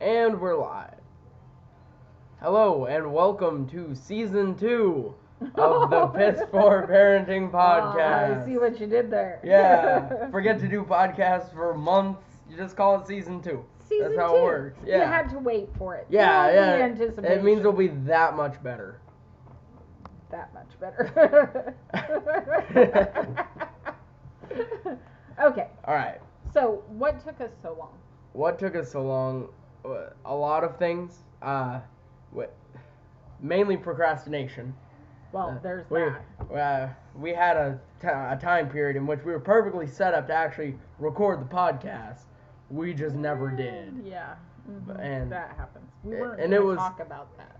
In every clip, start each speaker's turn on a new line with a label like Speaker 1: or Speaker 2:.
Speaker 1: And we're live. Hello and welcome to season 2 of the Piss Poor Parenting Podcast.
Speaker 2: I see what you did there.
Speaker 1: Yeah, forget to do podcasts for months. You just call it season 2.
Speaker 2: Season
Speaker 1: That's how
Speaker 2: 2.
Speaker 1: it works. Yeah.
Speaker 2: You had to wait for it.
Speaker 1: Yeah,
Speaker 2: Build
Speaker 1: yeah.
Speaker 2: the anticipation.
Speaker 1: It means it'll be that much better.
Speaker 2: That much better. Okay.
Speaker 1: All right.
Speaker 2: So, what took us so long?
Speaker 1: What took us so long? A lot of things. Mainly procrastination.
Speaker 2: Well, there's
Speaker 1: that. We had a time period in which we were perfectly set up to actually record the podcast. We just never did.
Speaker 2: Yeah. Mm-hmm.
Speaker 1: And
Speaker 2: that happens. We weren't
Speaker 1: and
Speaker 2: going
Speaker 1: it was
Speaker 2: to talk about that.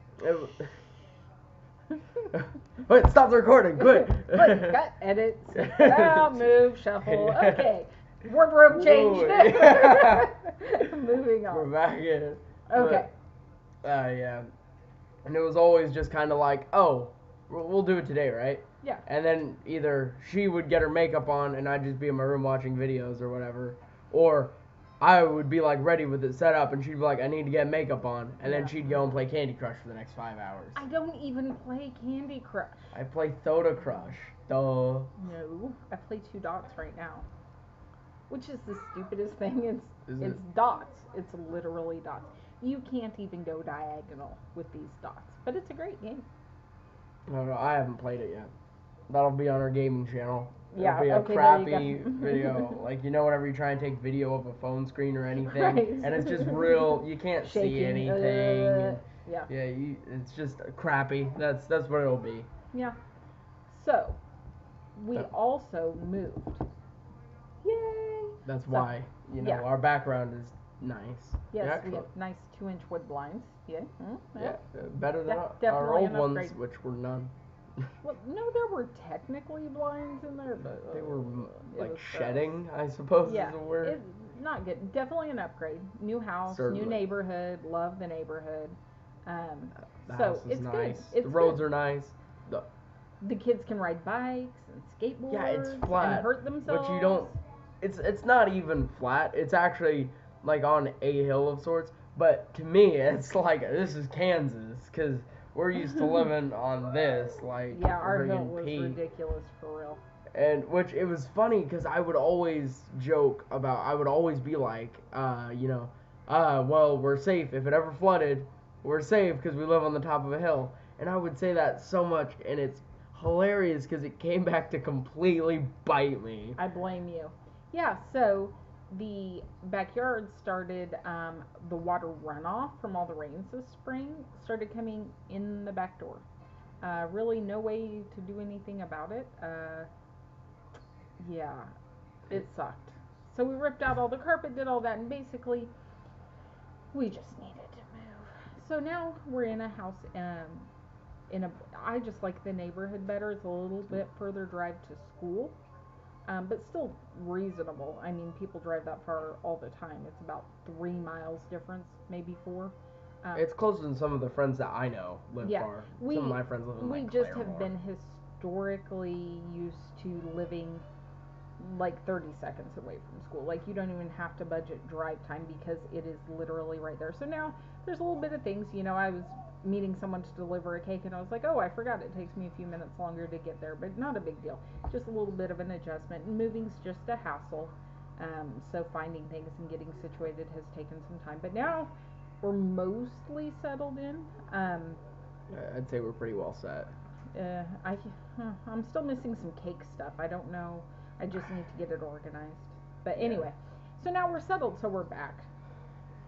Speaker 1: Wait, stop the recording, quick.
Speaker 2: Cut, edit, out, move, shuffle. Okay. Wardrobe change.
Speaker 1: Yeah.
Speaker 2: Moving on.
Speaker 1: We're back in.
Speaker 2: Okay.
Speaker 1: Yeah. And it was always just kind of like, oh, we'll do it today, right?
Speaker 2: Yeah.
Speaker 1: And then either she would get her makeup on and I'd just be in my room watching videos or whatever, or I would be like ready with it set up and she'd be like, I need to get makeup on, and then she'd go and play Candy Crush for the next 5 hours.
Speaker 2: I don't even play Candy Crush.
Speaker 1: I play Soda Crush. Duh.
Speaker 2: No, I play 2 dots right now, which is the stupidest thing. It's dots. It's literally dots. You can't even go diagonal with these dots, but it's a great game.
Speaker 1: I don't know. I haven't played it yet. That'll be on our gaming channel.
Speaker 2: Yeah,
Speaker 1: It'll be a
Speaker 2: okay,
Speaker 1: crappy video. Like, whenever you try and take video of a phone screen or anything,
Speaker 2: Right.
Speaker 1: and it's just real, you can't see
Speaker 2: Shaking,
Speaker 1: anything.
Speaker 2: Yeah.
Speaker 1: Yeah, it's just crappy. That's what it'll be.
Speaker 2: Yeah. So, we also moved. Yay!
Speaker 1: That's
Speaker 2: So,
Speaker 1: why,
Speaker 2: yeah.
Speaker 1: our background is nice.
Speaker 2: Yes, we have nice 2-inch wood blinds. Yeah.
Speaker 1: Yeah, better than our
Speaker 2: definitely
Speaker 1: old
Speaker 2: an
Speaker 1: ones,
Speaker 2: upgrade.
Speaker 1: which were none.
Speaker 2: Well, no, there were technically blinds in there, but
Speaker 1: They were
Speaker 2: it
Speaker 1: like
Speaker 2: was
Speaker 1: shedding, I suppose
Speaker 2: Yeah,
Speaker 1: is the word.
Speaker 2: it's not good. Definitely an upgrade. New house,
Speaker 1: Certainly.
Speaker 2: new neighborhood. Love the neighborhood.
Speaker 1: The
Speaker 2: So
Speaker 1: house is
Speaker 2: it's
Speaker 1: nice.
Speaker 2: good. It's
Speaker 1: the roads
Speaker 2: good.
Speaker 1: are nice.
Speaker 2: The kids can ride bikes and skateboards.
Speaker 1: Yeah, it's flat,
Speaker 2: and hurt themselves.
Speaker 1: but you don't. It's not even flat. It's actually like on a hill of sorts. But to me, it's like this is Kansas, because we're used to living on this, like,
Speaker 2: Yeah, our hill
Speaker 1: friggin'
Speaker 2: was
Speaker 1: peak.
Speaker 2: ridiculous for real.
Speaker 1: And which it was funny because I would always joke about. I would always be like, well, we're safe if it ever flooded. We're safe because we live on the top of a hill. And I would say that so much, and it's hilarious because it came back to completely bite me.
Speaker 2: I blame you. Yeah, so the backyard started, the water runoff from all the rains this spring started coming in the back door. Really no way to do anything about it. Yeah, it sucked. So we ripped out all the carpet, did all that, and basically we just needed to move. So now we're in a house, I just like the neighborhood better. It's a little bit further drive to school. But still reasonable. I mean, people drive that far all the time. It's about 3 miles difference, maybe 4.
Speaker 1: It's closer than some of the friends that I know live
Speaker 2: Yeah,
Speaker 1: far. Some of my friends live in
Speaker 2: we
Speaker 1: like
Speaker 2: just
Speaker 1: Claremore.
Speaker 2: have been historically used to living like 30 seconds away from school. Like, you don't even have to budget drive time because it is literally right there. So now there's a little bit of things. I was meeting someone to deliver a cake and I was like, oh, I forgot it takes me a few minutes longer to get there, but not a big deal. Just a little bit of an adjustment. And moving's just a hassle. So finding things and getting situated has taken some time. But now we're mostly settled in.
Speaker 1: I'd say we're pretty well set.
Speaker 2: I'm still missing some cake stuff. I don't know. I just need to get it organized. But anyway, so now we're settled, so we're back.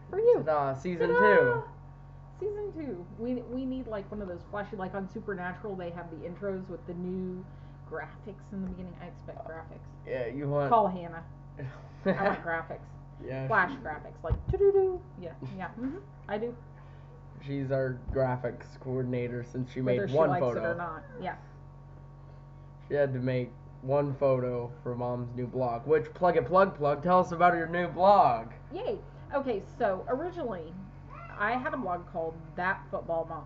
Speaker 2: For you.
Speaker 1: Ta-da, season
Speaker 2: Ta-da!
Speaker 1: 2.
Speaker 2: Season 2. We need like one of those flashy, like on Supernatural, they have the intros with the new graphics in the beginning. I expect graphics.
Speaker 1: Yeah, you want...
Speaker 2: Call Hannah. I want graphics.
Speaker 1: Yeah.
Speaker 2: Flash graphics, like doo-doo-doo. Yeah, I do.
Speaker 1: She's our graphics coordinator since she
Speaker 2: Whether
Speaker 1: made
Speaker 2: she
Speaker 1: one
Speaker 2: likes
Speaker 1: photo.
Speaker 2: it or not. Yeah.
Speaker 1: She had to make one photo for Mom's new blog. Which, plug, tell us about your new blog.
Speaker 2: Yay. Okay, so originally I had a blog called That Football Mom.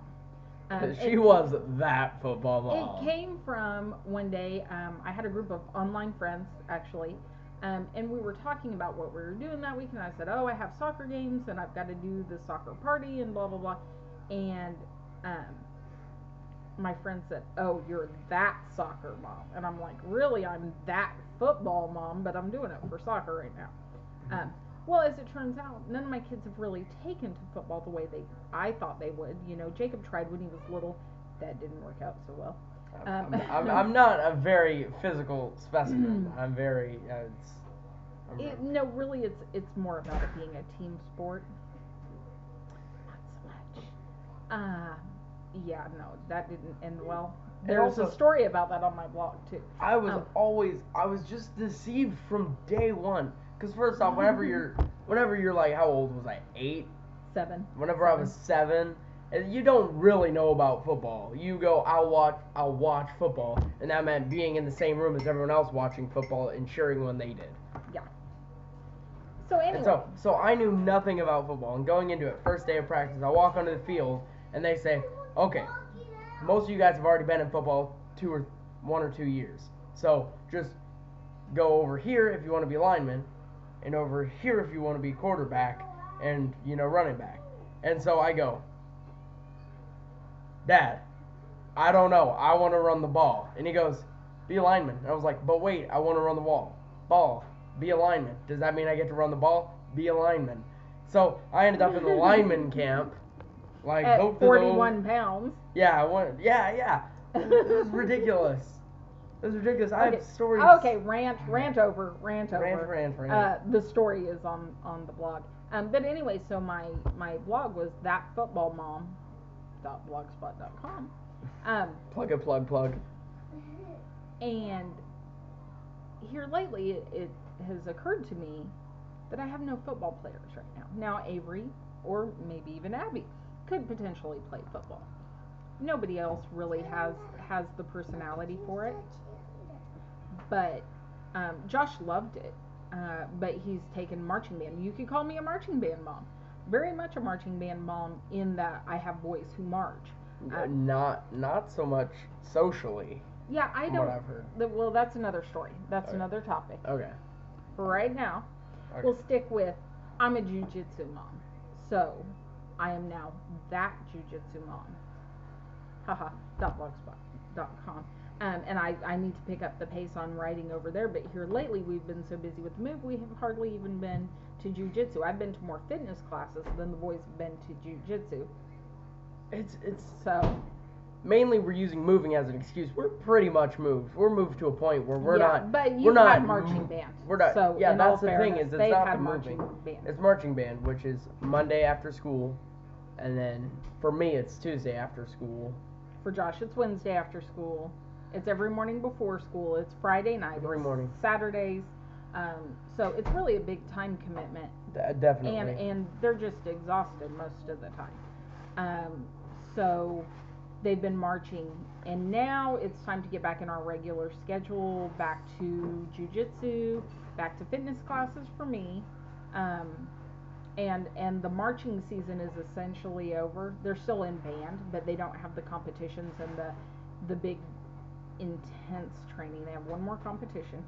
Speaker 1: She was that football mom.
Speaker 2: It came from one day, I had a group of online friends, actually, And we were talking about what we were doing that week, and I said, oh, I have soccer games, and I've got to do the soccer party, and blah, blah, blah. And my friend said, oh, you're that soccer mom. And I'm like, really? I'm that football mom, but I'm doing it for soccer right now. Well, as it turns out, none of my kids have really taken to football the way I thought they would. You know, Jacob tried when he was little. That didn't work out so well.
Speaker 1: I'm not a very physical specimen. I'm very.
Speaker 2: No, really, it's more about it being a team sport. Not so much. Yeah, no, that didn't end well. There's a story about that on my blog too.
Speaker 1: I was just deceived from day one. Because first off, whenever you're like, how old was I? 8?
Speaker 2: 7.
Speaker 1: Whenever I was 7, you don't really know about football. You go, I'll watch football, and that meant being in the same room as everyone else watching football and cheering when they did.
Speaker 2: Yeah. So anyway.
Speaker 1: So I knew nothing about football, and going into it, first day of practice, I walk onto the field, and they say, okay, most of you guys have already been in football 1 or 2 years, so just go over here if you want to be lineman, and over here if you want to be quarterback and, running back. And so I go, Dad, I don't know. I want to run the ball. And he goes, be a lineman. And I was like, but wait, I want to run the ball. Be a lineman. Does that mean I get to run the ball? Be a lineman. So I ended up in the lineman camp. Like
Speaker 2: at
Speaker 1: both
Speaker 2: 41 pounds.
Speaker 1: Yeah, It was ridiculous. I have stories.
Speaker 2: Okay, rant over.
Speaker 1: Rant.
Speaker 2: The story is on the blog. But anyway, so my blog was thatfootballmom.blogspot.com.
Speaker 1: Plug.
Speaker 2: And here lately, it has occurred to me that I have no football players right now. Now Avery, or maybe even Abby, could potentially play football. Nobody else really has the personality for it. But Josh loved it. But he's taken marching band. You could call me a marching band mom. Very much a marching band mom in that I have boys who march.
Speaker 1: Not so much socially.
Speaker 2: Yeah, I don't.
Speaker 1: What I've heard.
Speaker 2: Well, that's another story. That's another topic.
Speaker 1: Okay.
Speaker 2: For right now, we'll stick with I'm a Jiu Jitsu mom. So I am now that Jiu Jitsu mom. .blogspot.com. And I need to pick up the pace on writing over there, but here lately we've been so busy with the move, we have hardly even been to Jiu Jitsu. I've been to more fitness classes than the boys have been to Jiu Jitsu.
Speaker 1: It's so mainly we're using moving as an excuse. We're pretty much moved. We're moved to a point where we're not.
Speaker 2: But you've had marching band.
Speaker 1: We're not.
Speaker 2: So
Speaker 1: yeah, that's the
Speaker 2: fairness,
Speaker 1: thing is it's
Speaker 2: they've
Speaker 1: not
Speaker 2: had
Speaker 1: the
Speaker 2: marching
Speaker 1: moving.
Speaker 2: Band.
Speaker 1: It's marching band, which is Monday after school, and then for me it's Tuesday after school.
Speaker 2: For Josh, it's Wednesday after school. It's every morning before school. It's Friday night.
Speaker 1: Every morning.
Speaker 2: Saturdays. So it's really a big time commitment.
Speaker 1: Definitely.
Speaker 2: And they're just exhausted most of the time. So they've been marching, and now it's time to get back in our regular schedule, back to jiu-jitsu, back to fitness classes for me. And the marching season is essentially over. They're still in band, but they don't have the competitions and the big intense training. They have one more competition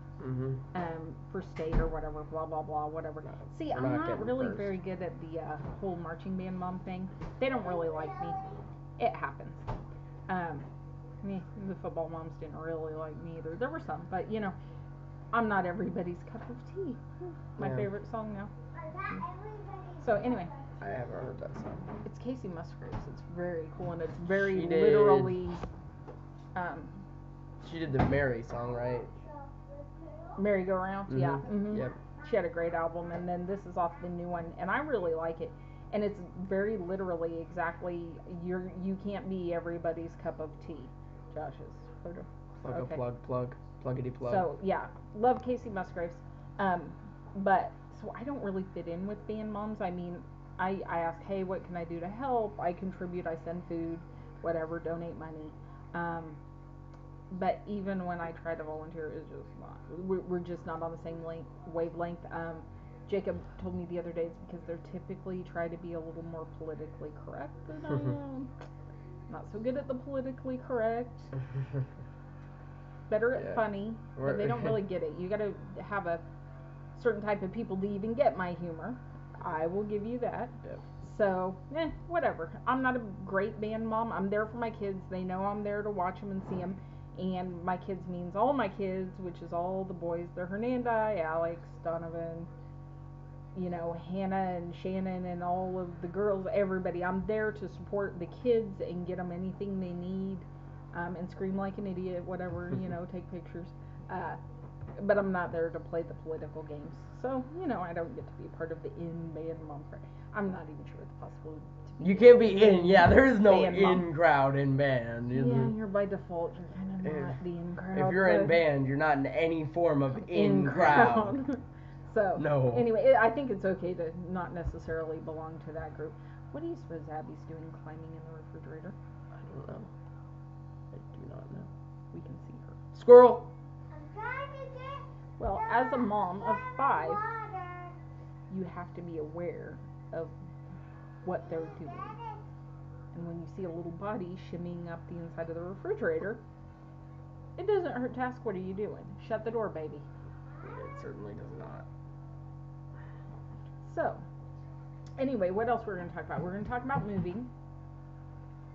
Speaker 2: for state or whatever, blah blah blah, whatever. See, I'm not really very good at the whole marching band mom thing. They don't really like me. It happens. The football moms didn't really like me either. There were some, but I'm not everybody's cup of tea. My favorite song now. So anyway,
Speaker 1: I haven't heard that song.
Speaker 2: It's Casey Musgraves. It's very cool, and it's very literally.
Speaker 1: She did the Mary song, right?
Speaker 2: Merry Go Round. Yeah. Mm-hmm.
Speaker 1: Yep.
Speaker 2: She had a great album, and then this is off the new one, and I really like it. And it's very literally exactly you can't be everybody's cup of tea. Josh's photo.
Speaker 1: Pluggity plug.
Speaker 2: So yeah, love Casey Musgraves. But so I don't really fit in with band moms. I mean, I ask, hey, what can I do to help? I contribute. I send food, whatever, donate money. But even when I try to volunteer, it's just not. We're just not on the same wavelength. Jacob told me the other day it's because they're typically try to be a little more politically correct than I am. Not so good at the politically correct. Better at funny, but they don't really get it. You got to have a certain type of people to even get my humor. I will give you that.
Speaker 1: Yep.
Speaker 2: So, whatever. I'm not a great band mom. I'm there for my kids. They know I'm there to watch them and see them. And my kids means all my kids, which is all the boys. They're Hernandai, Alex, Donovan, Hannah and Shannon and all of the girls, everybody. I'm there to support the kids and get them anything they need, and scream like an idiot, whatever, take pictures. But I'm not there to play the political games. So, I don't get to be a part of the in-band mom crowd. I'm not even sure it's possible to be.
Speaker 1: You can't be in, there is no
Speaker 2: band
Speaker 1: in
Speaker 2: mom.
Speaker 1: crowd in band.
Speaker 2: Yeah, you're by default, you're kind of not the in crowd.
Speaker 1: If you're in band, you're not in any form of in crowd.
Speaker 2: So,
Speaker 1: no.
Speaker 2: Anyway, I think it's okay to not necessarily belong to that group. What do you suppose Abby's doing climbing in the refrigerator?
Speaker 1: I don't know. I do not know.
Speaker 2: We can see her.
Speaker 1: Squirrel!
Speaker 2: Well, as a mom of 5, you have to be aware of what they're doing. And when you see a little body shimmying up the inside of the refrigerator, it doesn't hurt to ask, what are you doing? Shut the door, baby.
Speaker 1: It certainly does not.
Speaker 2: So, anyway, what else we're going to talk about? We're going to talk about moving.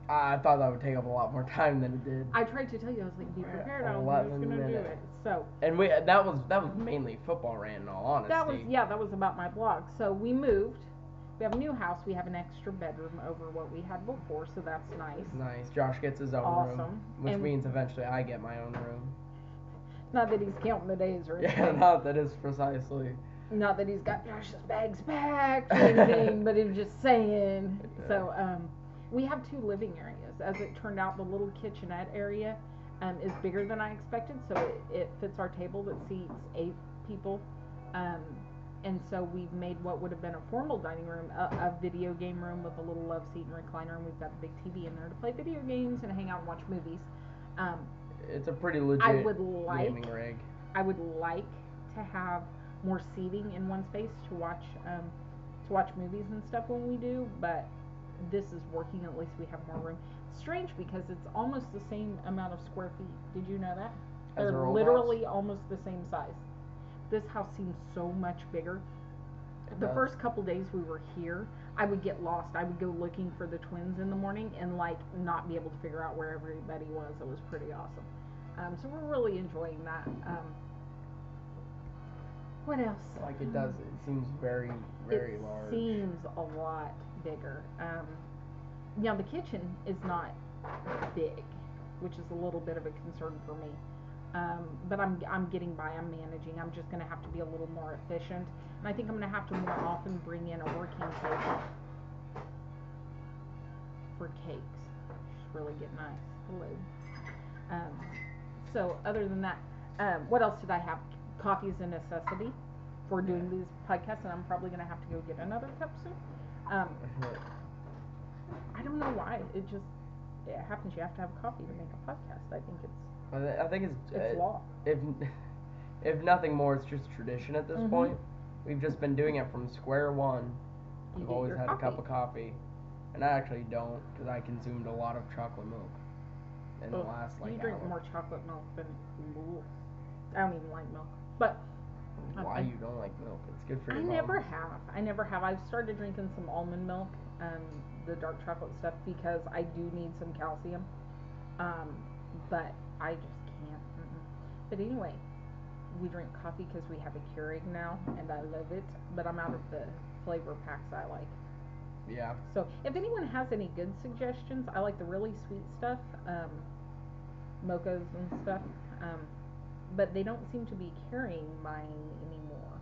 Speaker 1: I thought that would take up a lot more time than it did.
Speaker 2: I tried to tell you, I was like, be prepared, I was going to do it. So,
Speaker 1: and that was mainly football rant, in all honesty.
Speaker 2: That was about my blog. So we moved. We have a new house. We have an extra bedroom over what we had before, so that's nice.
Speaker 1: Nice. Josh gets his own room, which means eventually I get my own room.
Speaker 2: Not that he's counting the days or anything.
Speaker 1: Yeah, not that is precisely.
Speaker 2: Not that he's got Josh's bags packed or anything, but he's just saying. Yeah. So, we have 2 living areas. As it turned out, the little kitchenette area is bigger than I expected, so it fits our table that seats 8 people. And so we've made what would have been a formal dining room a video game room with a little love seat and recliner, and we've got a big TV in there to play video games and hang out and watch movies.
Speaker 1: It's a pretty legit gaming rig.
Speaker 2: I would like to have more seating in one space to watch movies and stuff when we do, but this is working. At least we have more room. It's strange because it's almost the same amount of square feet. Did you know that? They're literally almost the same size. This house seems so much bigger. The first couple days we were here, I would get lost. I would go looking for the twins in the morning and not be able to figure out where everybody was. It was pretty awesome. So we're really enjoying that. What else?
Speaker 1: It does. It seems very, very large.
Speaker 2: It seems a lot bigger. The kitchen is not big, which is a little bit of a concern for me. But I'm getting by. I'm managing. I'm just going to have to be a little more efficient, and I think I'm going to have to more often bring in a working table for cakes. She's really getting nice. Hello. So other than that, what else did I have? Coffee is a necessity for doing these podcasts, and I'm probably going to have to go get another cup soon. I don't know why. It happens. You have to have coffee to make a podcast.
Speaker 1: I think
Speaker 2: it's law.
Speaker 1: If nothing more, it's just tradition at this point. We've just been doing it from square one. We've always had a cup of coffee, and I actually don't because I consumed a lot of chocolate milk in the last
Speaker 2: You drink more chocolate milk than I don't even like milk, but.
Speaker 1: Why you don't like milk? It's good for your mom.
Speaker 2: I never have. I've started drinking some almond milk, the dark chocolate stuff, because I do need some calcium. But I just can't. But anyway, we drink coffee because we have a Keurig now, and I love it. But I'm out of the flavor packs I like.
Speaker 1: Yeah.
Speaker 2: So if anyone has any good suggestions, I like the really sweet stuff, mochas and stuff. But they don't seem to be carrying mine anymore.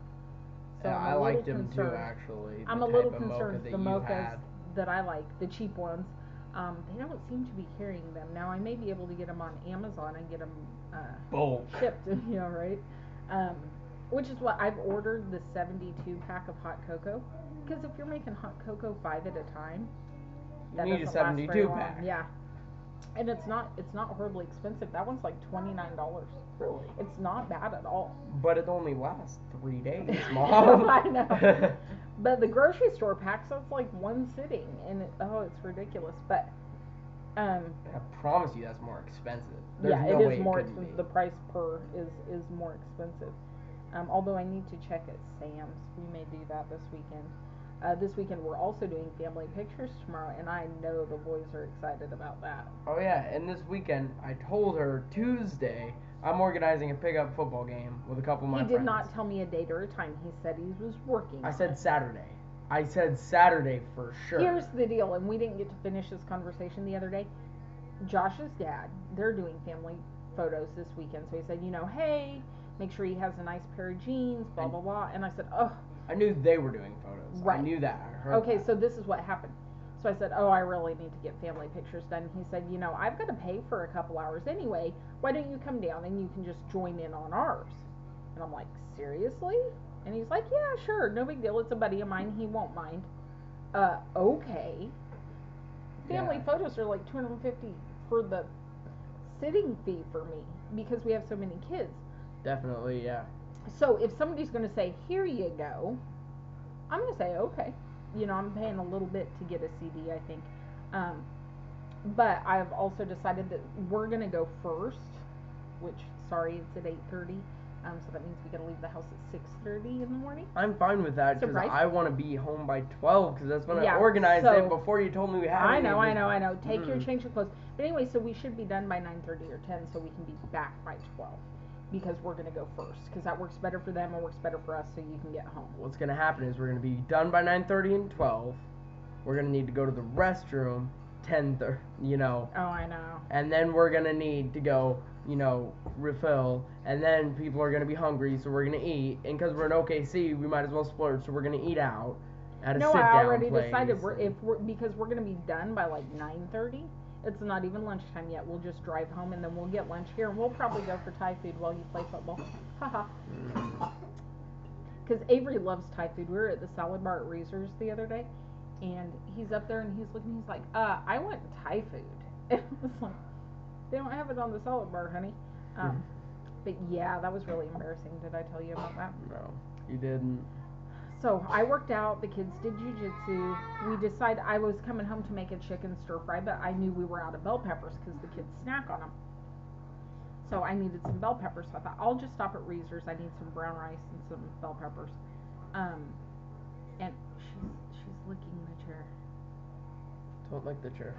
Speaker 2: So
Speaker 1: yeah, I liked them too, actually.
Speaker 2: I'm a little concerned the mochas that I like, the cheap ones, they don't seem to be carrying them. Now, I may be able to get them on Amazon and get them shipped, right? Which is what I've ordered, the 72 pack of hot cocoa. Because if you're making hot cocoa 5 at a time, that
Speaker 1: you need a 72 pack.
Speaker 2: Yeah. And it's not horribly expensive. That one's like $29.
Speaker 1: Really?
Speaker 2: It's not bad at all.
Speaker 1: But it only lasts 3 days, Mom.
Speaker 2: I know. But the grocery store packs, that's like one sitting, and it's ridiculous. But
Speaker 1: I promise you, that's more expensive.
Speaker 2: It is more expensive. The price per is more expensive. Although I need to check at Sam's. We may do that this weekend. This weekend we're also doing family pictures tomorrow, and I know the boys are excited about that.
Speaker 1: Oh yeah, and this weekend I told her Tuesday I'm organizing a pickup football game with a couple of my friends.
Speaker 2: He did not tell me a date or a time. He said he was working.
Speaker 1: I said Saturday. I said Saturday for sure.
Speaker 2: Here's the deal, and we didn't get to finish this conversation the other day. Josh's dad, they're doing family photos this weekend, so he said, hey, make sure he has a nice pair of jeans, blah, blah, blah. And I said, oh.
Speaker 1: I knew they were doing photos.
Speaker 2: Right.
Speaker 1: I knew that. I heard
Speaker 2: Okay,
Speaker 1: that.
Speaker 2: so this is what happened. So I said, oh, I really need to get family pictures done. He said, I've got to pay for a couple hours anyway. Why don't you come down and you can just join in on ours? And I'm like, seriously? And he's like, yeah, sure, no big deal. It's a buddy of mine. He won't mind. Okay. Family photos are like $250 for the sitting fee for me because we have so many kids.
Speaker 1: Definitely, yeah.
Speaker 2: So if somebody's going to say, here you go, I'm going to say, okay. I'm paying a little bit to get a CD, I think. But I've also decided that we're going to go first, which, sorry, it's at 8:30. So that means we got to leave the house at 6:30 in the morning.
Speaker 1: I'm fine with that because I want to be home by 12 because that's when I organized it before you told me we had
Speaker 2: I know. Take your change of clothes. But anyway, so we should be done by 9:30 or 10 so we can be back by 12. Because we're going to go first. Because that works better for them and works better for us so you can get home.
Speaker 1: What's going to happen is we're going to be done by 9:30 and 12. We're going to need to go to the restroom 10:30,
Speaker 2: Oh, I know.
Speaker 1: And then we're going to need to go, refill. And then people are going to be hungry, so we're going to eat. And because we're in OKC, we might as well splurge, so we're going to eat out at a sit-down place.
Speaker 2: No, I already decided because we're going to be done by like 9:30. It's not even lunchtime yet. We'll just drive home and then we'll get lunch here and we'll probably go for Thai food while you play football. Haha. Because Avery loves Thai food. We were at the salad bar at Reese's the other day and he's up there and he's looking, he's like, I want Thai food. And I was like, they don't have it on the salad bar, honey. But yeah, that was really embarrassing. Did I tell you about that?
Speaker 1: No, you didn't.
Speaker 2: So I worked out, the kids did Jiu Jitsu. We decided I was coming home to make a chicken stir fry, but I knew we were out of bell peppers because the kids snack on them. So I needed some bell peppers. So I thought I'll just stop at Reese's. I need some brown rice and some bell peppers. And she's licking the chair.
Speaker 1: Don't lick the chair.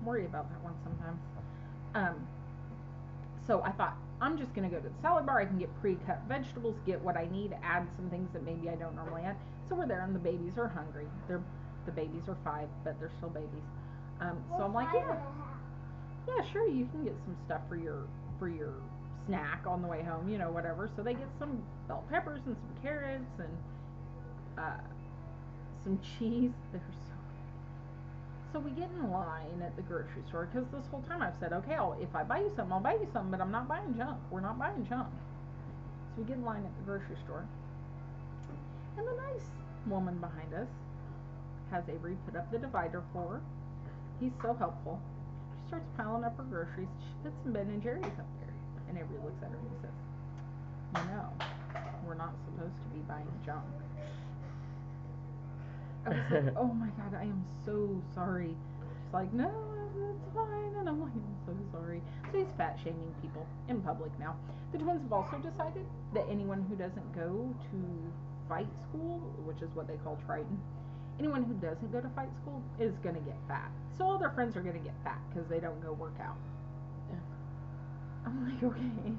Speaker 2: Worry about that one sometimes. So I thought, I'm just going to go to the salad bar. I can get pre-cut vegetables, get what I need, add some things that maybe I don't normally add. So we're there, and the babies are hungry. The babies are 5, but they're still babies. So I'm like, yeah, sure, you can get some stuff for your snack on the way home, whatever. So they get some bell peppers and some carrots and some cheese. They're so good. So we get in line at the grocery store because this whole time I've said, okay, if I buy you something, I'll buy you something, but I'm not buying junk. We're not buying junk. So we get in line at the grocery store, and the nice woman behind us has Avery put up the divider for her. He's so helpful. She starts piling up her groceries. She puts some Ben and Jerry's up there, and Avery looks at her and says, we're not supposed to be buying junk. I was like, oh my God, I am so sorry. She's like, no, it's fine. And I'm like, I'm so sorry. So he's fat shaming people in public now. The twins have also decided that anyone who doesn't go to fight school, which is what they call Triton, anyone who doesn't go to fight school is going to get fat. So all their friends are going to get fat because they don't go work out. I'm like, okay.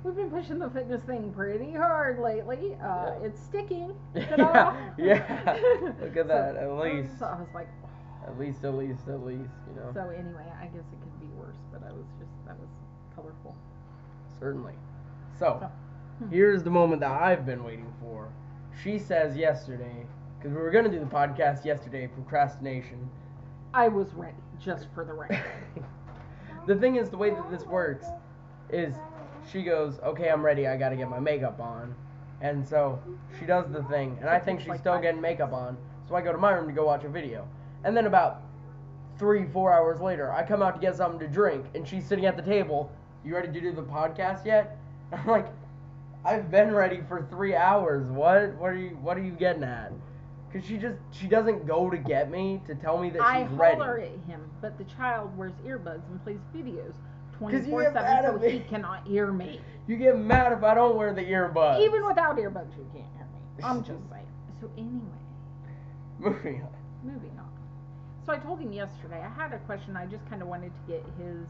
Speaker 2: We've been pushing the fitness thing pretty hard lately. It's sticking.
Speaker 1: Yeah. Look at that. At least.
Speaker 2: So I was like,
Speaker 1: At least.
Speaker 2: So anyway, I guess it could be worse, but that was colorful.
Speaker 1: Certainly. So, here's the moment that I've been waiting for. She says yesterday, because we were going to do the podcast yesterday, procrastination.
Speaker 2: I was ready, just for the record.
Speaker 1: The thing is, the way that this works is she goes, okay, I'm ready, I gotta get my makeup on. And so she does the thing, and I think she's still getting makeup on. So I go to my room to go watch a video. And then about 3-4 hours later, I come out to get something to drink, and she's sitting at the table. You ready to do the podcast yet? I'm like, I've been ready for 3 hours. What are you getting at? Because she doesn't go to get me to tell me that she's ready.
Speaker 2: I holler at him, but the child wears earbuds and plays videos
Speaker 1: 'Cause you get mad
Speaker 2: 24/7 so
Speaker 1: at me.
Speaker 2: he cannot hear me.
Speaker 1: You get mad if I don't wear the earbuds.
Speaker 2: Even without earbuds, you can't hear me. I'm just saying. So anyway,
Speaker 1: Moving on.
Speaker 2: moving on. So I told him yesterday, I had a question. I just kind of wanted to get his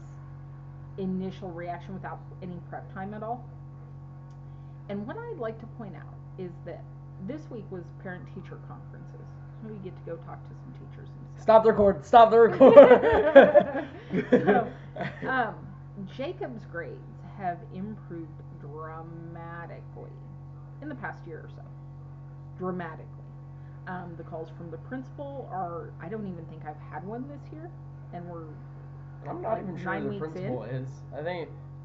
Speaker 2: initial reaction without any prep time at all. And what I'd like to point out is that this week was parent-teacher conferences. So we get to go talk to some teachers and stuff.
Speaker 1: Stop the record. Stop the record.
Speaker 2: So, Jacob's grades have improved dramatically in the past year or so. Dramatically. The calls from the principal are, I don't even think I've had one this year, and we're
Speaker 1: I'm not even sure who the principal is.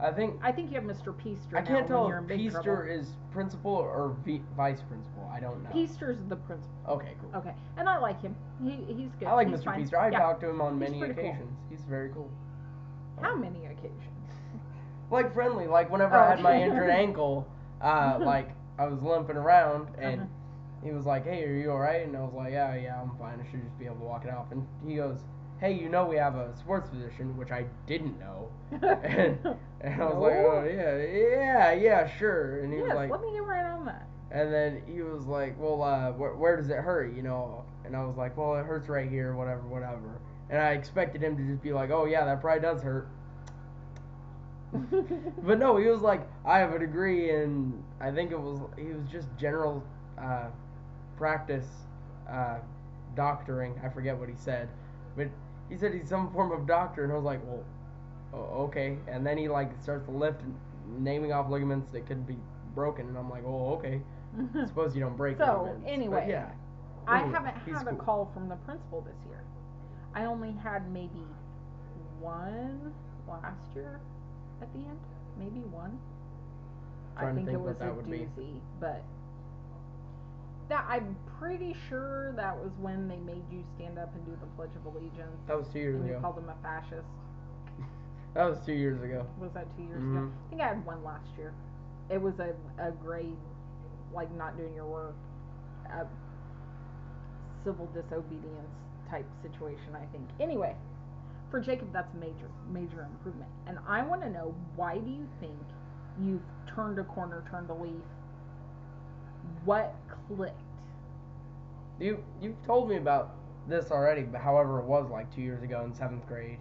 Speaker 1: I think
Speaker 2: you have Mr. Peaster.
Speaker 1: I can't tell
Speaker 2: you're in
Speaker 1: if
Speaker 2: big trouble.
Speaker 1: Peaster is principal or vice principal. I don't know.
Speaker 2: Peaster's the principal.
Speaker 1: Okay, cool.
Speaker 2: Okay, and I like him. He's good.
Speaker 1: I like
Speaker 2: He's
Speaker 1: Mr.
Speaker 2: fine.
Speaker 1: Peaster. I
Speaker 2: Yeah.
Speaker 1: talked to him on
Speaker 2: He's
Speaker 1: many
Speaker 2: pretty cool.
Speaker 1: occasions. He's very cool.
Speaker 2: How many occasions?
Speaker 1: Like friendly. Like whenever I had my
Speaker 2: okay.
Speaker 1: injured ankle, like I was limping around and
Speaker 2: Uh-huh.
Speaker 1: he was like, "Hey, are you alright?" And I was like, "Yeah, I'm fine. I should just be able to walk it off." And he goes, "Hey, you know we have a sports physician," which I didn't know. and I was like, "Oh yeah, sure." And he was
Speaker 2: Yes,
Speaker 1: like,
Speaker 2: let me get right on that.
Speaker 1: and then he was like, "Well, where does it hurt? You know?" And I was like, "Well, it hurts right here, whatever." And I expected him to just be like, "Oh yeah, that probably does hurt." But no, he was like, "I have a degree in," I think he was just general practice doctoring. I forget what he said, but he said he's some form of doctor, and I was like, "Well, okay." And then he like starts to lift, naming off ligaments that could be broken, and I'm like, "Oh, okay." I suppose you don't break ligaments.
Speaker 2: So anyway,
Speaker 1: but yeah.
Speaker 2: I
Speaker 1: Anyway,
Speaker 2: haven't
Speaker 1: he's
Speaker 2: had a
Speaker 1: cool.
Speaker 2: call from the principal this year. I only had maybe one last year at the end. Maybe one. I
Speaker 1: Trying to
Speaker 2: think
Speaker 1: think
Speaker 2: it was
Speaker 1: what that
Speaker 2: a
Speaker 1: would be.
Speaker 2: doozy, but that I'm pretty sure that was when they made you stand up and do the Pledge of Allegiance.
Speaker 1: That was 2 years
Speaker 2: And you
Speaker 1: ago.
Speaker 2: called them a fascist.
Speaker 1: That was 2 years ago.
Speaker 2: Was that 2 years ago? I think I had one last year. It was a grade, like not doing your work, a civil disobedience type situation, I think. Anyway, for Jacob, that's major improvement. And I want to know, why do you think you've turned a corner, turned a leaf? What clicked?
Speaker 1: You've told me about this already, but however, it was like 2 years ago in 7th grade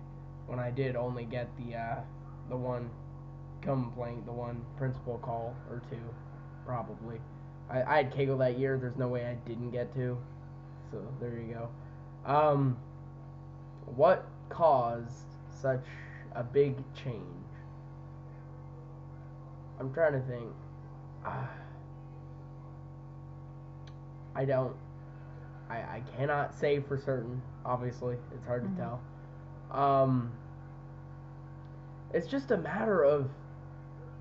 Speaker 1: when I did only get the one complaint, the one principal call or two, probably. I had Kegel that year. There's no way I didn't get to. So there you go. What caused such a big change? I'm trying to think. I cannot say for certain. Obviously, it's hard to tell. It's just a matter of,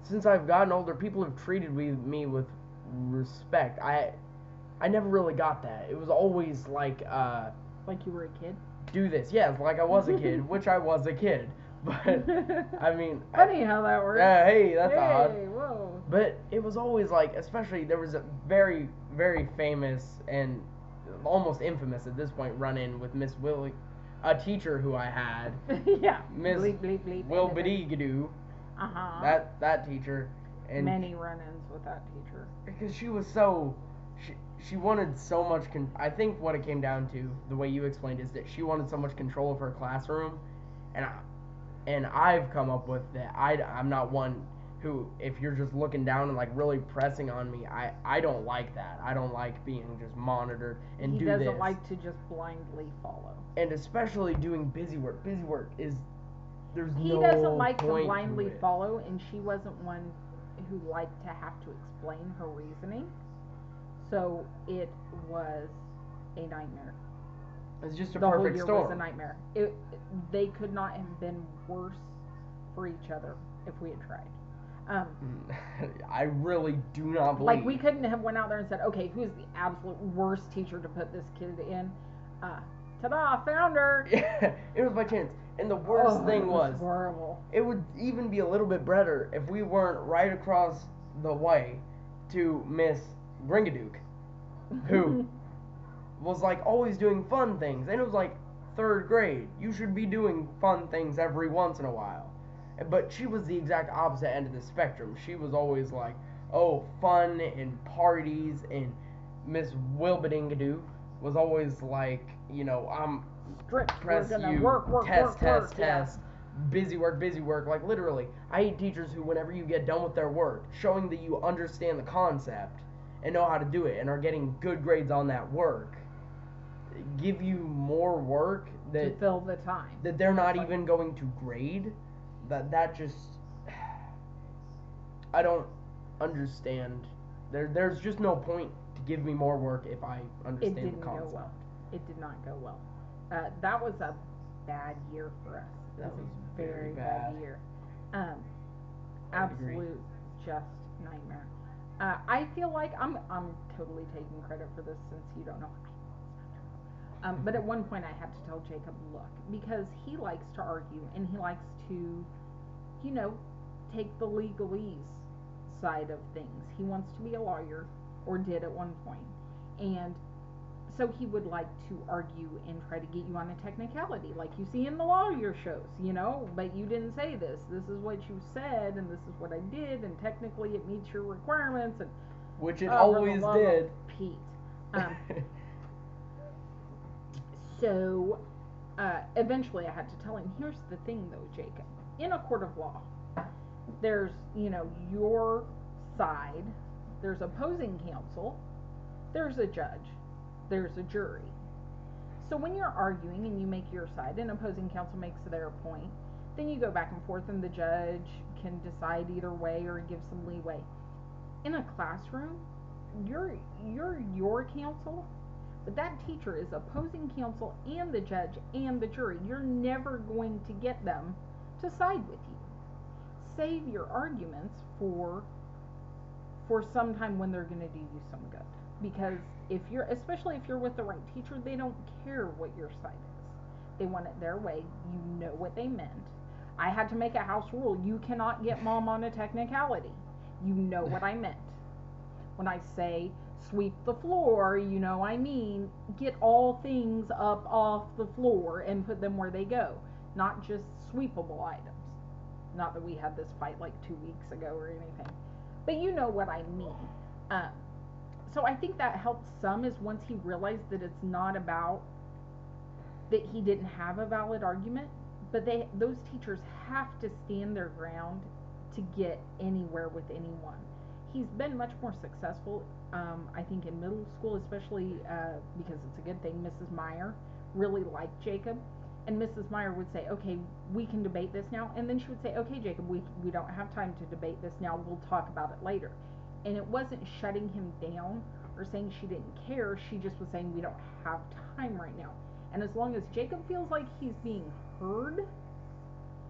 Speaker 1: since I've gotten older, people have treated me with respect. I never really got that. It was always like
Speaker 2: you were a kid?
Speaker 1: Do this. Yeah, like I was a kid, which I was a kid. But I mean,
Speaker 2: funny how that works.
Speaker 1: Yeah, hey, that's odd.
Speaker 2: Whoa.
Speaker 1: But it was always like, especially there was a very, very famous and almost infamous at this point run-in with Miss Willie, a teacher who I had.
Speaker 2: Yeah.
Speaker 1: Miss
Speaker 2: Bleep, bleep, bleep.
Speaker 1: Wilbadigadoo.
Speaker 2: Uh-huh.
Speaker 1: That teacher. And
Speaker 2: many run-ins with that teacher.
Speaker 1: Because she was so, she wanted so much. I think what it came down to, the way you explained, is that she wanted so much control of her classroom, and I've come up with that. I'm not one who, if you're just looking down and like really pressing on me, I don't like that. I don't like being just monitored and do this.
Speaker 2: He doesn't like to just blindly follow.
Speaker 1: And especially doing busy work. Busy work is, there's
Speaker 2: he
Speaker 1: no
Speaker 2: doesn't like to
Speaker 1: point
Speaker 2: blindly
Speaker 1: to it.
Speaker 2: follow, and she wasn't one who liked to have to explain her reasoning. So it was a nightmare.
Speaker 1: It's just a
Speaker 2: the
Speaker 1: perfect
Speaker 2: whole year
Speaker 1: storm.
Speaker 2: was a nightmare. They could not have been worse for each other if we had tried.
Speaker 1: I really do not believe.
Speaker 2: Like, we couldn't have went out there and said, okay, who's the absolute worst teacher to put this kid in? Ta-da, found her.
Speaker 1: Yeah, it was by chance. And the worst thing was
Speaker 2: horrible.
Speaker 1: It would even be a little bit better if we weren't right across the way to Miss Gringaduke, who was like always doing fun things. And it was like 3rd grade. You should be doing fun things every once in a while. But she was the exact opposite end of the spectrum. She was always like, oh, fun and parties, and Miss Wilbedingadoo was always like, I'm
Speaker 2: Strict.
Speaker 1: press
Speaker 2: We're gonna
Speaker 1: you,
Speaker 2: work,
Speaker 1: test,
Speaker 2: yeah.
Speaker 1: busy work. Like literally, I hate teachers who, whenever you get done with their work, showing that you understand the concept and know how to do it and are getting good grades on that work, give you more work
Speaker 2: To fill the time.
Speaker 1: that they're not even going to grade. That just, I don't understand. There's just no point to give me more work if I understand the concept.
Speaker 2: It didn't go well. It did not go well. That was a bad year for us.
Speaker 1: That was
Speaker 2: a
Speaker 1: very
Speaker 2: bad
Speaker 1: bad.
Speaker 2: year.
Speaker 1: I agree.
Speaker 2: Absolute just nightmare. I feel like I'm totally taking credit for this since you don't know. But at one point I had to tell Jacob, look, because he likes to argue and he likes to, take the legalese side of things. He wants to be a lawyer, or did at one point. And so he would like to argue and try to get you on a technicality, like you see in the lawyer shows, but you didn't say this. This is what you said, and this is what I did, and technically it meets your requirements. And
Speaker 1: which it always did.
Speaker 2: Pete. So, eventually I had to tell him, here's the thing though, Jacob. In a court of law, there's, your side, there's opposing counsel, there's a judge, there's a jury. So when you're arguing and you make your side and opposing counsel makes their point, then you go back and forth and the judge can decide either way or give some leeway. In a classroom, you're your counsel, but that teacher is opposing counsel and the judge and the jury. You're never going to get them to side with you. Save your arguments for some time when they're going to do you some good. Because especially if you're with the right teacher, they don't care what your side is. They want it their way. You know what they meant. I had to make a house rule. You cannot get mom on a technicality. You know what I meant. When I say sweep the floor, I mean get all things up off the floor and put them where they go, not just sweepable items. Not that we had this fight like 2 weeks ago or anything, but you know what I mean. So I think that helped some, is once he realized that it's not about that he didn't have a valid argument, but those teachers have to stand their ground to get anywhere with anyone. He's been much more successful, I think, in middle school, especially because it's a good thing. Mrs. Meyer really liked Jacob, and Mrs. Meyer would say, okay, we can debate this now, and then she would say, okay, Jacob, we don't have time to debate this now, we'll talk about it later. And it wasn't shutting him down or saying she didn't care, she just was saying we don't have time right now. And as long as Jacob feels like he's being heard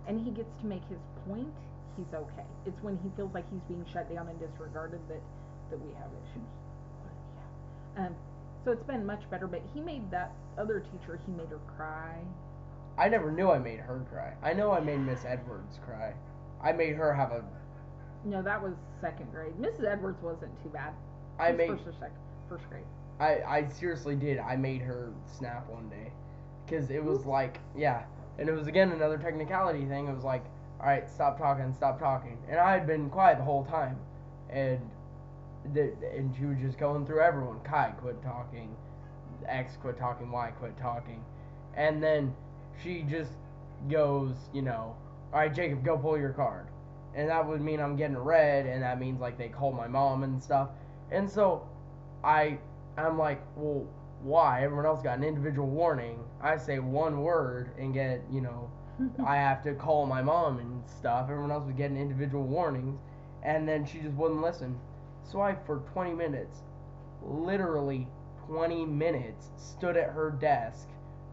Speaker 2: and he gets to make his point, he's okay. It's when he feels like he's being shut down and disregarded that we have issues. But, yeah. So it's been much better, but he made that other teacher, he made her cry.
Speaker 1: I never knew I made her cry. I know I made Miss Edwards cry. I made her have a...
Speaker 2: No, that was second grade. Mrs. Edwards wasn't too bad. First grade.
Speaker 1: I seriously did. I made her snap one day. Because it was like, yeah. And it was, again, another technicality thing. It was like, alright, stop talking. And I had been quiet the whole time. And she was just going through everyone. Kai quit talking. X quit talking. Y quit talking. And then she just goes, alright, Jacob, go pull your card. And that would mean I'm getting read, and that means, like, they call my mom and stuff. And so I'm like, well, why? Everyone else got an individual warning. I say one word and get, I have to call my mom and stuff. Everyone else was getting individual warnings. And then she just wouldn't listen. So I, for 20 minutes, literally 20 minutes, stood at her desk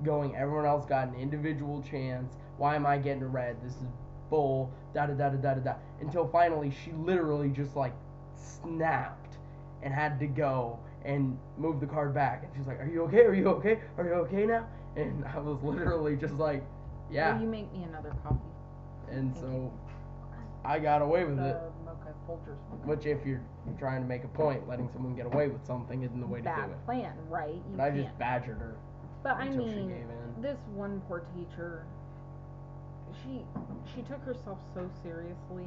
Speaker 1: going, everyone else got an individual chance. Why am I getting read? This is bull, da-da-da-da-da-da, until finally she literally just, like, snapped and had to go and move the card back. And she's like, are you okay? Are you okay now? And I was literally just like, yeah.
Speaker 2: Will you make me another coffee?
Speaker 1: And so I got away with it.
Speaker 2: Mocha Folgers.
Speaker 1: Which, if you're trying to make a point, letting someone get away with something isn't the way to do it.
Speaker 2: Bad plan, right?
Speaker 1: But I just badgered her.
Speaker 2: But I
Speaker 1: until she
Speaker 2: mean,
Speaker 1: gave in.
Speaker 2: this one poor teacher, she took herself so seriously.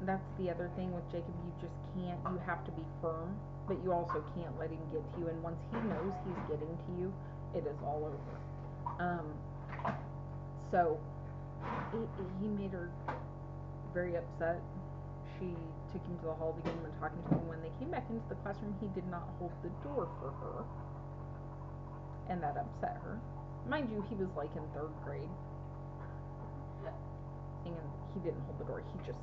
Speaker 2: That's the other thing with Jacob. You just can't. You have to be firm, but you also can't let him get to you. And once he knows he's getting to you, it is all over. So he made her very upset. She took him to the hall to get him and talking to him. When they came back into the classroom, he did not hold the door for her, and that upset her. Mind you, he was like in 3rd grade, and he didn't hold the door. He just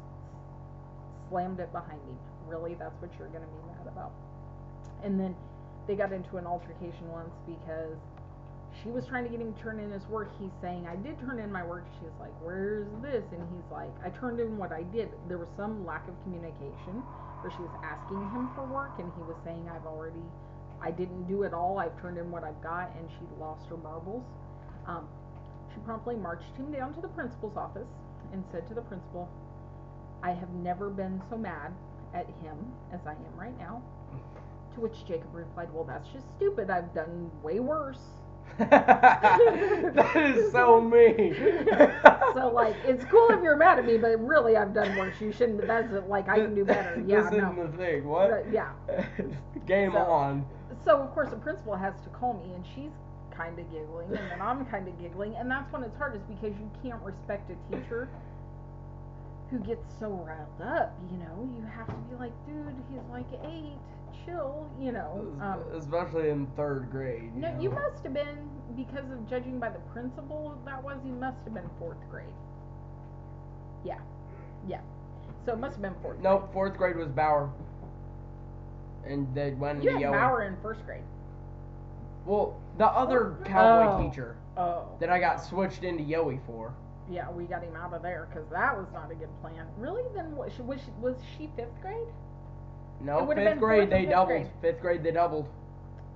Speaker 2: slammed it behind him. Really, that's what you're going to be mad about? And then they got into an altercation once because she was trying to get him to turn in his work. He's saying, I did turn in my work. She's like, where's this? And he's like, I turned in what I did. There was some lack of communication where she was asking him for work, and he was saying, I didn't do it all. I've turned in what I've got, and she lost her marbles. She promptly marched him down to the principal's office and said to the principal, I have never been so mad at him as I am right now. To which Jacob replied, well, that's just stupid. I've done way worse.
Speaker 1: That is so mean.
Speaker 2: So, like, it's cool if you're mad at me, but really, I've done worse. You shouldn't. That's like, I can do better. Yeah,
Speaker 1: this isn't the thing. What?
Speaker 2: Yeah.
Speaker 1: Game on.
Speaker 2: So, of course, the principal has to call me, and she's kind of giggling, and then I'm kind of giggling, and that's when it's hard, is because you can't respect a teacher who gets so riled up. You have to be like, dude, he's like 8. Chill,
Speaker 1: especially in 3rd grade.
Speaker 2: No, you must have been, because of judging by the principal, you must have been 4th grade. Yeah. So it must have been 4th grade.
Speaker 1: Nope, 4th grade was Bauer. And they went into
Speaker 2: You had Bauer in 1st grade.
Speaker 1: Well, the other cowboy teacher
Speaker 2: Oh.
Speaker 1: that I got switched into Yowie for.
Speaker 2: Yeah, we got him out of there because that was not a good plan. Really? Then was she 5th grade?
Speaker 1: No, 5th grade they doubled.
Speaker 2: Grade.
Speaker 1: 5th grade they doubled.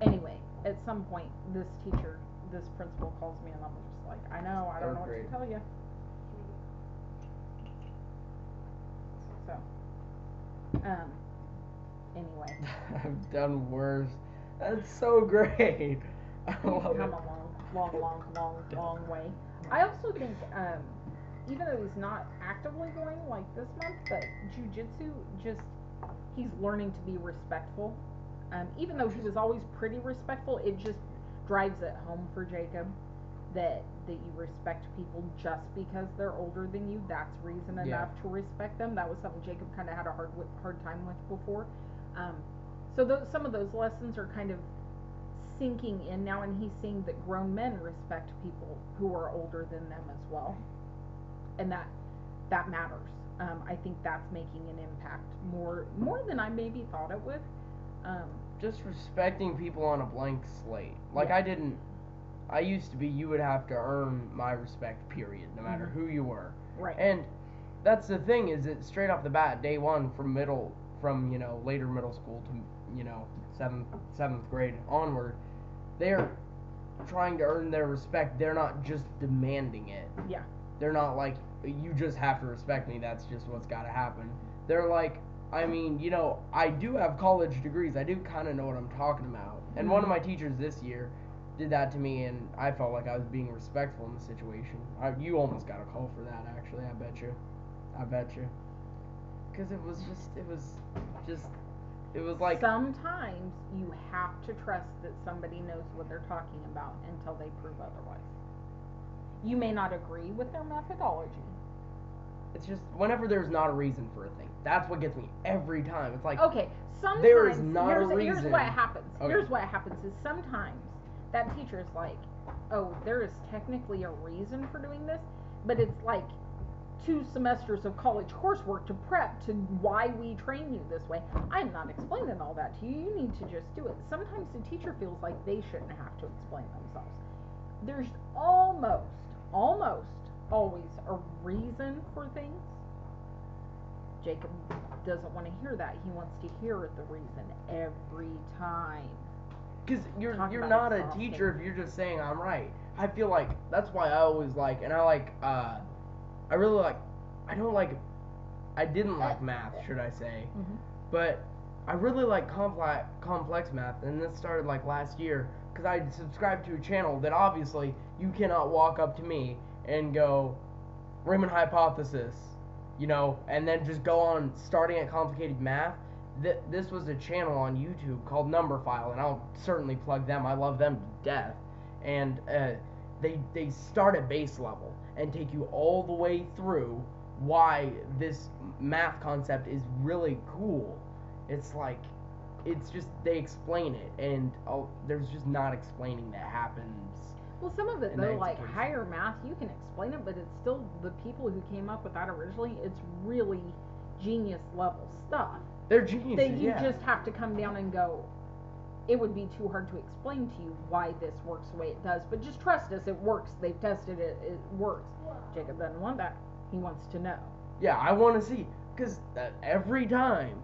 Speaker 2: Anyway, at some point, this principal calls me, and I'm just like, I know, I don't know what to tell you. So, anyway.
Speaker 1: I've done worse. That's so great. I love
Speaker 2: Come a long way. I also think, even though he's not actively going like this month, but Jiu Jitsu he's learning to be respectful. Even though he was always pretty respectful, it just drives it home for Jacob that you respect people just because they're older than you. That's reason enough to respect them. That was something Jacob kind of had a hard time with before. So some of those lessons are kind of sinking in now, and he's seeing that grown men respect people who are older than them as well, and that matters. I think that's making an impact more than I maybe thought it would.
Speaker 1: Just respecting people on a blank slate. Like, I used to be, you would have to earn my respect, period, no matter who you were.
Speaker 2: Right.
Speaker 1: And that's the thing, is that straight off the bat, day one, from later middle school to, 7th grade onward, they're trying to earn their respect. They're not just demanding it.
Speaker 2: Yeah.
Speaker 1: They're not like, you just have to respect me, that's just what's got to happen. They're like, I mean, I do have college degrees. I do kind of know what I'm talking about. And one of my teachers this year did that to me, and I felt like I was being respectful in the situation. You almost got a call for that, actually, I bet you. Because it was like...
Speaker 2: Sometimes you have to trust that somebody knows what they're talking about until they prove otherwise. You may not agree with their methodology.
Speaker 1: It's just, whenever there's not a reason for a thing, that's what gets me every time. It's like,
Speaker 2: okay, sometimes
Speaker 1: there is not a reason.
Speaker 2: Here's what happens.
Speaker 1: Okay.
Speaker 2: Here's what happens is sometimes that teacher is like, oh, there is technically a reason for doing this, but it's like 2 semesters of college coursework to prep to why we train you this way. I'm not explaining all that to you. You need to just do it. Sometimes the teacher feels like they shouldn't have to explain themselves. There's almost always a reason for things. Jacob doesn't want to hear that. He wants to hear the reason every time.
Speaker 1: Because you're not a teacher if you're just saying I'm right. I feel like that's why I always like, and I didn't like math, should I say, but I really like complex math, and this started like last year, because I subscribed to a channel that obviously you cannot walk up to me and go, Riemann hypothesis, you know, and then just go on starting at complicated math. This was a channel on YouTube called Number File, and I'll certainly plug them. I love them to death. And they start at base level and take you all the way through why this math concept is really cool. It's like, it's just, they explain it, and there's just not explaining that happens.
Speaker 2: Well, some of it though, like higher math, you can explain it, but it's still the people who came up with that originally. It's really genius level stuff.
Speaker 1: They're geniuses.
Speaker 2: That you just have to come down and go. It would be too hard to explain to you why this works the way it does, but just trust us, it works. They've tested it. It works. Jacob doesn't want that. He wants to know.
Speaker 1: Yeah, I want to see, because every time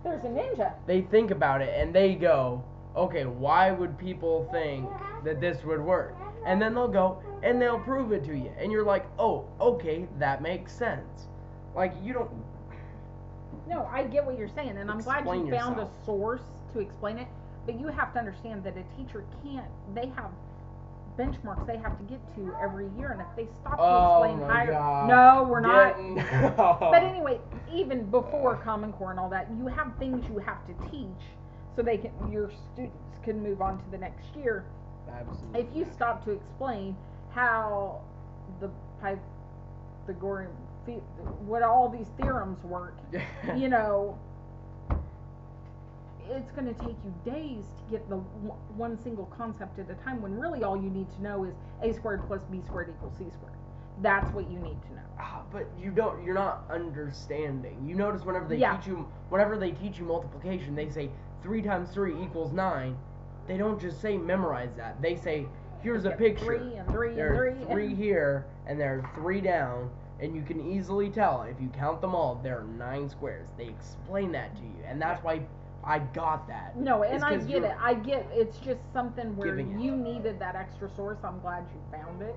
Speaker 2: there's a ninja.
Speaker 1: They think about it and they go, okay, why would people think that this would work? And then they'll go and they'll prove it to you. And you're like, oh, okay, that makes sense. Like, you don't...
Speaker 2: No, I get what you're saying, and I'm glad you found a source to explain it. But you have to understand that a teacher can't... They have benchmarks they have to get to every year, and if they stop to explain higher...
Speaker 1: God.
Speaker 2: No, we're not.
Speaker 1: No.
Speaker 2: But anyway, even before Common Core and all that, you have things you have to teach so your students can move on to the next year.
Speaker 1: Absolutely.
Speaker 2: If you stop to explain how the Pythagorean, what all these theorems work, you know, it's going to take you days to get the one single concept at a time, when really all you need to know is a squared plus b squared equals c squared. That's what you need to know.
Speaker 1: But you're not understanding. You notice whenever they teach you multiplication, they say 3 times 3 equals 9. They don't just say memorize that. They say, here's a picture.
Speaker 2: 3 and 3
Speaker 1: there
Speaker 2: and 3.
Speaker 1: are 3 here, and there are 3 down, and you can easily tell, if you count them all, there are 9 squares. They explain that to you, and that's why I got that.
Speaker 2: No, and I get it. I get it's just something where you needed that extra source. I'm glad you found it,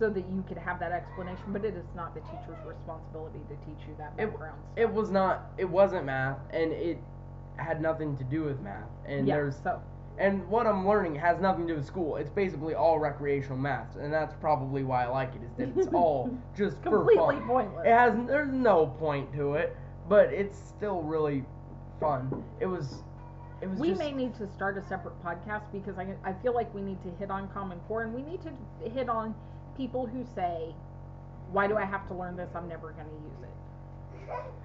Speaker 2: so that you could have that explanation. But it is not the teacher's responsibility to teach you that background stuff.
Speaker 1: It was not. It wasn't math, and it had nothing to do with math. And and what I'm learning has nothing to do with school. It's basically all recreational math, and that's probably why I like it. Is that it's all just
Speaker 2: completely
Speaker 1: for fun.
Speaker 2: Pointless.
Speaker 1: There's no point to it, but it's still really fun. It was.
Speaker 2: We may need to start a separate podcast, because I feel like we need to hit on Common Core, and we need to hit on people who say, why do I have to learn this? I'm never going to use it.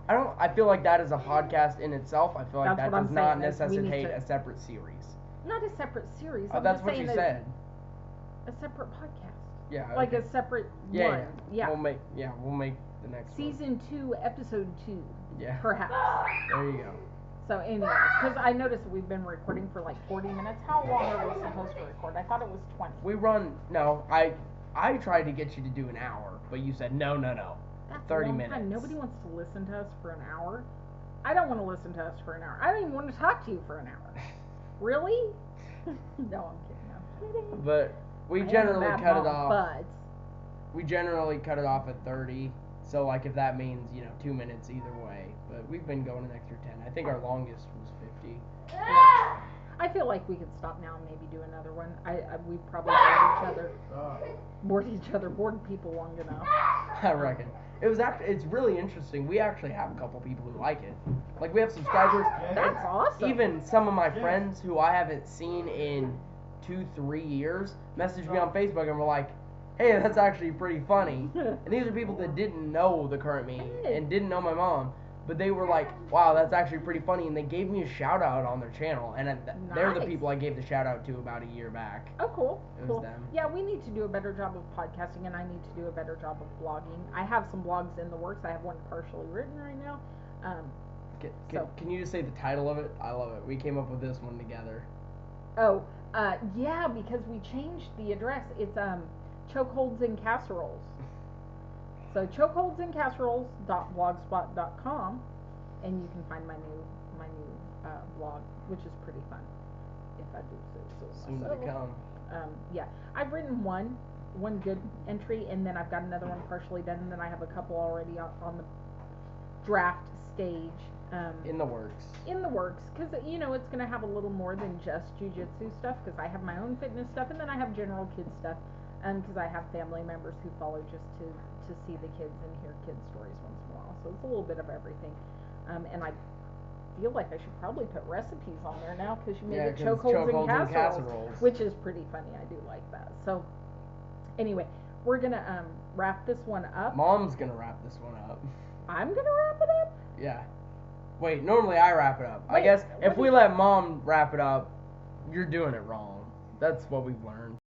Speaker 1: I feel like that is a podcast in itself. I feel like that does not necessitate a separate series.
Speaker 2: Not a separate series.
Speaker 1: That's what you said.
Speaker 2: A separate podcast.
Speaker 1: Yeah. Okay.
Speaker 2: Like a separate one. Yeah.
Speaker 1: We'll make the next
Speaker 2: Season 2, episode 2.
Speaker 1: Yeah.
Speaker 2: Perhaps.
Speaker 1: There you go.
Speaker 2: So anyway, because I noticed that we've been recording for like 40 minutes. How long are we supposed to record? I thought it was 20.
Speaker 1: I tried to get you to do an hour, but you said no.
Speaker 2: That's
Speaker 1: 30
Speaker 2: a long
Speaker 1: minutes.
Speaker 2: Time. Nobody wants to listen to us for an hour. I don't want to listen to us for an hour. I don't even want to talk to you for an hour. Really? No, I'm kidding.
Speaker 1: But we generally cut it off.
Speaker 2: But
Speaker 1: we generally cut it off at 30. So like if that means 2 minutes either way. But we've been going an extra 10. I think our longest was 50.
Speaker 2: Yeah. I feel like we could stop now and maybe do another one. We probably bored people long enough.
Speaker 1: I reckon. It's really interesting. We actually have a couple people who like it. Like, we have subscribers.
Speaker 2: That's awesome.
Speaker 1: Even some of my friends who I haven't seen in 2-3 years message me on Facebook and were like, hey, that's actually pretty funny. And these are people that didn't know the current me and didn't know my mom. But they were like, wow, that's actually pretty funny. And they gave me a shout out on their channel. And they're the people I gave the shout out to about a year back.
Speaker 2: Oh, cool.
Speaker 1: It was them.
Speaker 2: Yeah, we need to do a better job of podcasting, and I need to do a better job of blogging. I have some blogs in the works. I have one partially written right now.
Speaker 1: Can you just say the title of it? I love it. We came up with this one together.
Speaker 2: Oh, yeah, because we changed the address. It's Chokeholds and Casseroles. So chokeholdsandcasseroles.blogspot.com, and you can find my new blog, which is pretty fun, if I do say so myself.
Speaker 1: Soon to come.
Speaker 2: Yeah, I've written one good entry, and then I've got another one partially done, and then I have a couple already on the draft stage.
Speaker 1: In the works.
Speaker 2: Because it's going to have a little more than just jiu-jitsu stuff, because I have my own fitness stuff, and then I have general kids stuff. because I have family members who follow just to see the kids and hear kids' stories once in a while. So it's a little bit of everything. And I feel like I should probably put recipes on there now because you made the chokeholds and casseroles, which is pretty funny. I do like that. So anyway, we're gonna wrap this one up.
Speaker 1: Mom's gonna wrap this one up.
Speaker 2: I'm gonna wrap it up?
Speaker 1: Yeah. Wait, normally I wrap it up. I guess if we let Mom wrap it up, you're doing it wrong. That's what we've learned.